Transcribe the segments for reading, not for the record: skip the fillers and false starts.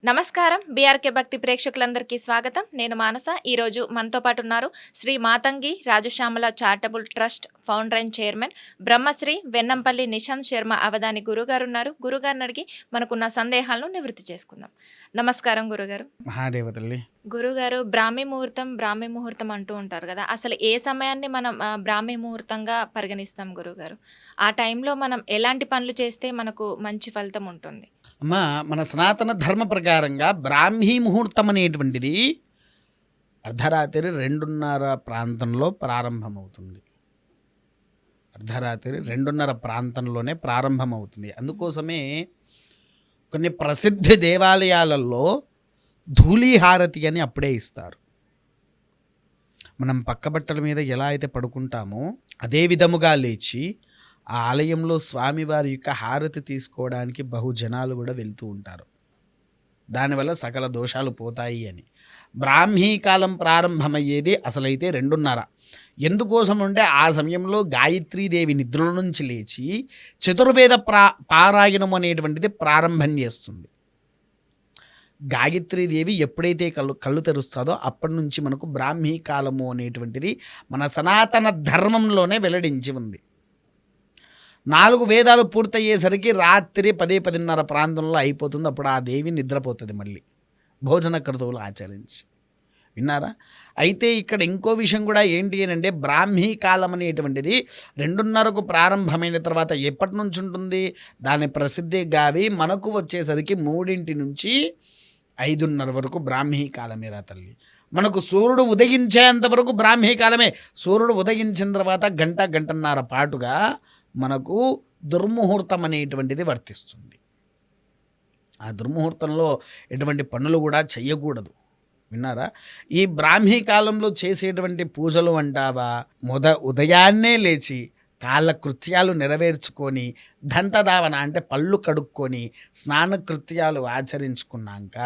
నమస్కారం. బీఆర్కే భక్తి ప్రేక్షకులందరికీ స్వాగతం. నేను మానస. ఈరోజు మనతో పాటు ఉన్నారు Shri Matangi Rajashyamala charitable trust founder and chairman Brahmashri Vennampalli Nishant Sharma Avadhani గురుగారు ఉన్నారు. గురుగారిని అడిగి మనకున్న సందేహాలను నివృత్తి చేసుకుందాం. నమస్కారం గురుగారు. మహాదేవతల్లి. గురుగారు, బ్రాహ్మీ ముహూర్తం అంటూ ఉంటారు కదా, అసలు ఏ సమయాన్ని మనం బ్రాహ్మీ ముహూర్తంగా పరిగణిస్తాం గురుగారు? ఆ టైంలో మనం ఎలాంటి పనులు చేస్తే మనకు మంచి ఫలితం ఉంటుంది? అమ్మా, మన సనాతన ధర్మ ప్రకారంగా బ్రాహ్మీ ముహూర్తం అనేటువంటిది అర్ధరాత్రి 2:30 ప్రాంతంలో ప్రారంభమవుతుంది. అర్ధరాత్రి 2:30 ప్రాంతంలోనే ప్రారంభమవుతుంది. అందుకోసమే కొన్ని ప్రసిద్ధ దేవాలయాలలో ధూళీహారతి అని అప్పుడే ఇస్తారు. మనం పక్కబట్టల మీద ఎలా అయితే పడుకుంటామో అదే విధముగా లేచి ఆ ఆలయంలో స్వామివారి యొక్క హారతి తీసుకోవడానికి బహుజనాలు కూడా వెళ్తూ ఉంటారు. దానివల్ల సకల దోషాలు పోతాయి అని. బ్రాహ్మీ కాలం ప్రారంభమయ్యేది అసలైతే 2:30. ఎందుకోసం అంటే ఆ సమయంలో గాయత్రీదేవి నిద్రల నుంచి లేచి చతుర్వేద పారాయణం అనేటువంటిది ప్రారంభం చేస్తుంది. గాయత్రీదేవి ఎప్పుడైతే కళ్ళు తెరుస్తుందో అప్పటి నుంచి మనకు బ్రాహ్మీ కాలము అనేటువంటిది మన సనాతన ధర్మంలోనే వెల్లడించి ఉంది. 4 వేదాలు పూర్తయ్యేసరికి రాత్రి 10-10:30 ప్రాంతంలో అయిపోతుంది. అప్పుడు ఆ దేవి నిద్రపోతుంది మళ్ళీ భోజన క్రతువులు ఆచరించి. విన్నారా? అయితే ఇక్కడ ఇంకో విషయం కూడా ఏంటి అని అంటే, బ్రాహ్మీ కాలం అనేటువంటిది 2:30కు ప్రారంభమైన తర్వాత ఎప్పటి నుంచి ఉంటుంది? దాని ప్రసిద్ధి గావి మనకు వచ్చేసరికి 3 నుంచి 5:30 వరకు బ్రాహ్మీ కాలమేరా తల్లి. మనకు సూర్యుడు ఉదయించేంత వరకు బ్రాహ్మీ కాలమే. సూర్యుడు ఉదయించిన తర్వాత గంటన్నర పాటుగా మనకు దుర్ముహూర్తం అనేటువంటిది వర్తిస్తుంది. ఆ దుర్ముహూర్తంలో ఎటువంటి పనులు కూడా చెయ్యకూడదు. విన్నారా? ఈ బ్రాహ్మీ కాలంలో చేసేటువంటి పూజలు అంటావా, ఉదయాన్నే లేచి కాలకృత్యాలు నెరవేర్చుకొని దంతధావన అంటే పళ్ళు కడుక్కొని స్నానకృత్యాలు ఆచరించుకున్నాక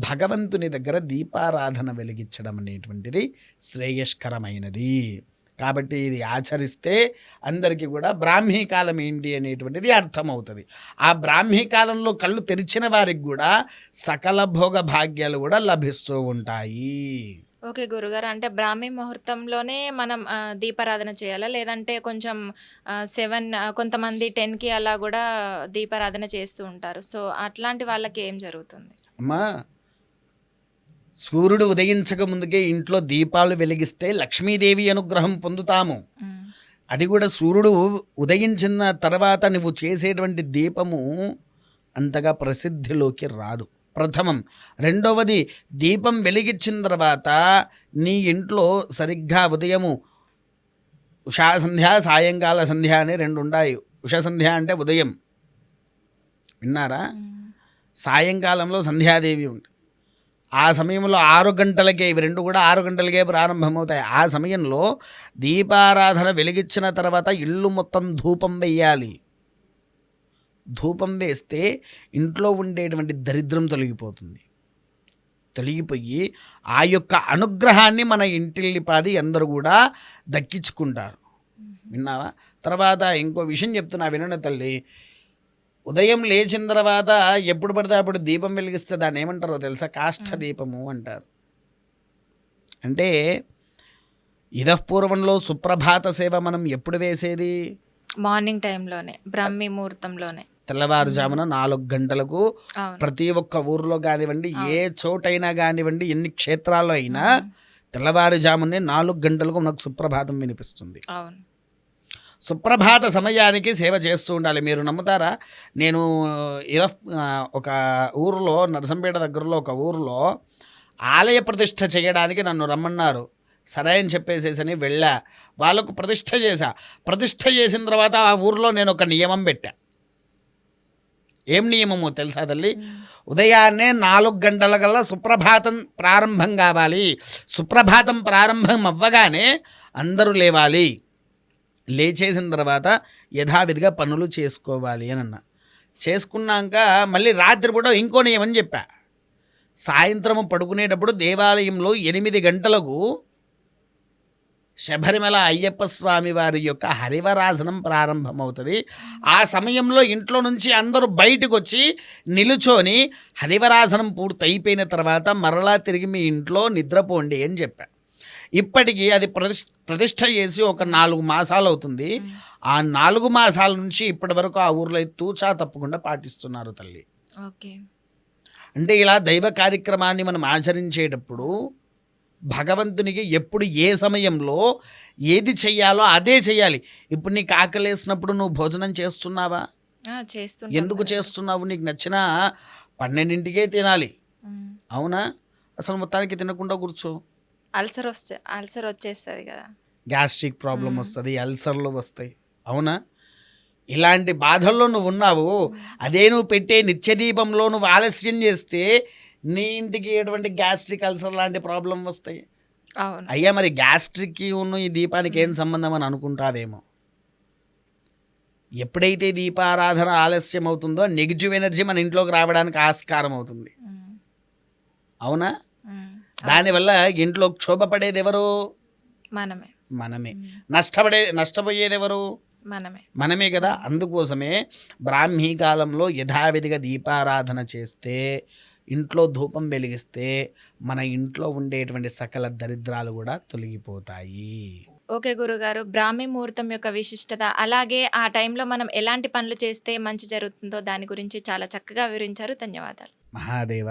భగవంతుని దగ్గర దీపారాధన వెలిగించడం అనేటువంటిది శ్రేయస్కరమైనది. కాబట్టి ఇది ఆచరిస్తే అందరికీ కూడా బ్రాహ్మీ కాలం ఏంటి అనేటువంటిది అర్థమవుతుంది. ఆ బ్రాహ్మీ కాలంలో కళ్ళు తెరిచిన వారికి కూడా సకల భోగ భాగ్యాలు కూడా లభిస్తూ ఉంటాయి. ఓకే గురుగారు, అంటే బ్రాహ్మీ ముహూర్తంలోనే మనం దీపారాధన చేయాలా, లేదంటే కొంచెం 7 కొంతమంది 10కి అలా కూడా దీపారాధన చేస్తూ ఉంటారు. సో అట్లాంటి వాళ్ళకి ఏం జరుగుతుంది? అమ్మా, సూర్యుడు ఉదయించక ముందుకే ఇంట్లో దీపాలు వెలిగిస్తే లక్ష్మీదేవి అనుగ్రహం పొందుతాము. అది కూడా సూర్యుడు ఉదయించిన తర్వాత నువ్వు చేసేటువంటి దీపము అంతగా ప్రసిద్ధిలోకి రాదు, ప్రథమం. రెండవది, దీపం వెలిగించిన తర్వాత నీ ఇంట్లో సరిగ్గా ఉదయము ఉషా సంధ్య సాయంకాల సంధ్య అని 2 ఉన్నాయి. ఉషా సంధ్య అంటే ఉదయం, విన్నారా? సాయంకాలంలో సంధ్యాదేవి ఉంటుంది. ఆ సమయంలో 6 గంటలకే, ఇవి 2 కూడా 6 గంటలకే ప్రారంభమవుతాయి. ఆ సమయంలో దీపారాధన వెలిగించిన తర్వాత ఇల్లు మొత్తం ధూపం వేయాలి. ధూపం వేస్తే ఇంట్లో ఉండేటువంటి దరిద్రం తొలగిపోయి ఆ యొక్క అనుగ్రహాన్ని మన ఇంటిల్లిపాది అందరూ కూడా దక్కించుకుంటారు. విన్నావా? తర్వాత ఇంకో విషయం చెప్తున్నా, వినను తల్లి. ఉదయం లేచిన తర్వాత ఎప్పుడు పడితే అప్పుడు దీపం వెలిగిస్తే దాన్ని ఏమంటారో తెలుసా? కాష్ఠ దీపము అంటారు. అంటే ఇదపూర్వంలో సుప్రభాత సేవ మనం ఎప్పుడు వేసేది? మార్నింగ్ టైంలోనే, బ్రాహ్మీ ముహూర్తంలోనే, తెల్లవారుజామున 4 గంటలకు. ప్రతి ఒక్క ఊర్లో కానివ్వండి, ఏ చోటైనా కానివ్వండి, ఎన్ని క్షేత్రాల్లో అయినా తెల్లవారుజామునే 4 గంటలకు మనకు సుప్రభాతం వినిపిస్తుంది. సుప్రభాత సమయానికి సేవ చేస్తూ ఉండాలి. మీరు నమ్ముతారా? నేను ఒక ఊరిలో, నరసంపేట దగ్గరలో ఒక ఊరిలో ఆలయ ప్రతిష్ఠ చేయడానికి నన్ను రమ్మన్నారు. సరే అని చెప్పేసేసని వెళ్ళా. వాళ్ళకు ప్రతిష్ఠ చేశా. ప్రతిష్ఠ చేసిన తర్వాత ఆ ఊరిలో నేను ఒక నియమం పెట్టా. ఏం నియమమో తెలుసా తల్లి? ఉదయాన్నే 4 గంటలకల్లా సుప్రభాతం ప్రారంభం కావాలి. సుప్రభాతం ప్రారంభం అవ్వగానే అందరూ లేవాలి. లేచేసిన తర్వాత యథావిధిగా పనులు చేసుకోవాలి అని అన్నా. చేసుకున్నాక మళ్ళీ రాత్రి కూడా ఇంకో నియమం చెప్పా. సాయంత్రం పడుకునేటప్పుడు దేవాలయంలో 8 గంటలకు శబరిమల అయ్యప్ప స్వామి వారి యొక్క హరివరాసనం ప్రారంభమవుతుంది. ఆ సమయంలో ఇంట్లో నుంచి అందరూ బయటకు వచ్చి నిలుచొని హరివరాసనం పూర్తి అయిపోయిన తర్వాత మరలా తిరిగి మీ ఇంట్లో నిద్రపోండి అని చెప్పా. ఇప్పటికీ అది ప్రతిష్ట చేసి ఒక 4 మాసాలు అవుతుంది. ఆ 4 మాసాల నుంచి ఇప్పటి వరకు ఆ ఊర్లో తూచా తప్పకుండా పాటిస్తున్నారు తల్లి. ఓకే. అంటే ఇలా దైవ కార్యక్రమాన్ని మనం ఆచరించేటప్పుడు భగవంతునికి ఎప్పుడు ఏ సమయంలో ఏది చెయ్యాలో అదే చెయ్యాలి. ఇప్పుడు నీకు ఆకలేసినప్పుడు నువ్వు భోజనం చేస్తున్నావా? ఎందుకు చేస్తున్నావు? నీకు నచ్చిన 12ంటికే తినాలి, అవునా? అసలు మొత్తానికి తినకుండా కూర్చో, అల్సర్ వచ్చేస్తుంది కదా, గ్యాస్ట్రిక్ ప్రాబ్లం వస్తుంది, అల్సర్లు వస్తాయి, అవునా? ఇలాంటి బాధల్లో నువ్వు ఉన్నావు. అదే నువ్వు పెట్టే నిత్యదీపంలో నువ్వు ఆలస్యం చేస్తే నీ ఇంటికి ఎటువంటి గ్యాస్ట్రిక్ అల్సర్ లాంటి ప్రాబ్లం వస్తాయి. అయ్యా మరి గ్యాస్ట్రిక్కి ఉన్న ఈ దీపానికి ఏం సంబంధం అని అనుకుంటావేమో. ఎప్పుడైతే దీపారాధన ఆలస్యం అవుతుందో నెగిటివ్ ఎనర్జీ మన ఇంట్లోకి రావడానికి ఆస్కారం అవుతుంది, అవునా? దానివల్ల ఇంట్లో క్షోభపడేది ఎవరు? మనమే. నష్టపోయేది ఎవరు? మనమే కదా. అందుకోసమే బ్రాహ్మీ కాలంలో యథావిధిగా దీపారాధన చేస్తే, ఇంట్లో ధూపం వెలిగిస్తే మన ఇంట్లో ఉండేటువంటి సకల దరిద్రాలు కూడా తొలగిపోతాయి. ఓకే గురుగారు, బ్రాహ్మీ ముహూర్తం యొక్క విశిష్టత, అలాగే ఆ టైంలో మనం ఎలాంటి పనులు చేస్తే మంచి జరుగుతుందో దాని గురించి చాలా చక్కగా వివరించారు. ధన్యవాదాలు. మహాదేవ.